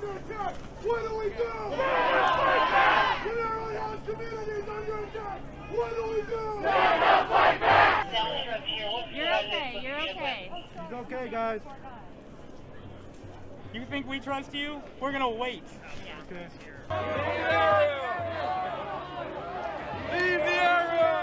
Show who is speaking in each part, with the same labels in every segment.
Speaker 1: under attack. What do we do? Stand up, fight back. When our unhoused community is under attack, what do we do? Stand up, fight back.
Speaker 2: You're okay. You're okay.
Speaker 1: He's okay, guys.
Speaker 3: You think we trust you? We're gonna wait.
Speaker 1: Okay.
Speaker 3: Leave the area!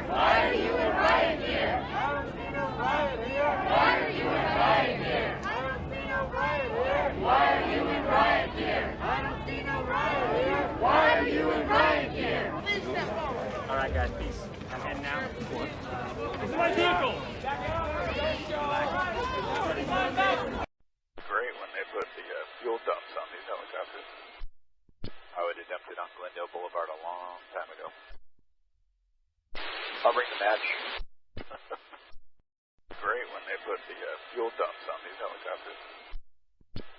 Speaker 2: Why are you in riot gear?
Speaker 3: I don't see no riot here.
Speaker 2: Why are you in riot gear?
Speaker 3: I don't see no riot here.
Speaker 2: Why are you in riot gear?
Speaker 3: I don't see no riot here.
Speaker 2: Why are you in riot gear?
Speaker 3: All right, guys, peace. I'm heading out. This is my vehicle.
Speaker 4: Great when they put the fuel dumps on these helicopters. I would have dumped it on Glendale Boulevard a long time ago. I'll bring the match. Great when they put the fuel dumps on these helicopters.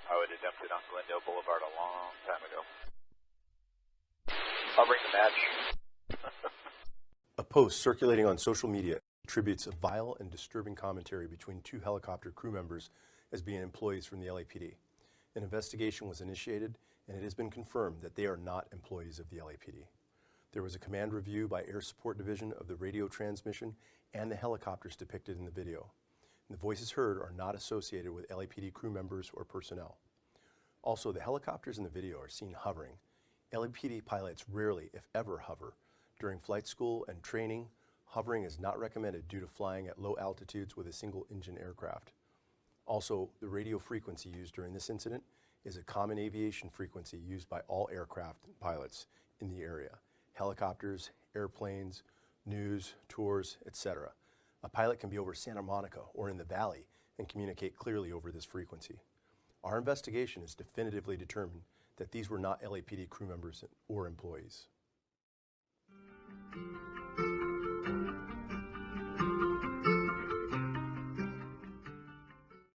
Speaker 4: I would have dumped it on Glendale Boulevard a long time ago. I'll bring the match.
Speaker 5: A post circulating on social media attributes a vile and disturbing commentary between two helicopter crew members as being employees from the LAPD. An investigation was initiated, and it has been confirmed that they are not employees of the LAPD. There was a command review by Air Support Division of the radio transmission and the helicopters depicted in the video. And the voices heard are not associated with LAPD crew members or personnel. Also, the helicopters in the video are seen hovering. LAPD pilots rarely, if ever, hover. During flight school and training, hovering is not recommended due to flying at low altitudes with a single-engine aircraft. Also, the radio frequency used during this incident is a common aviation frequency used by all aircraft and pilots in the area. Helicopters, airplanes, news, tours, etc. A pilot can be over Santa Monica or in the valley and communicate clearly over this frequency. Our investigation has definitively determined that these were not LAPD crew members or employees.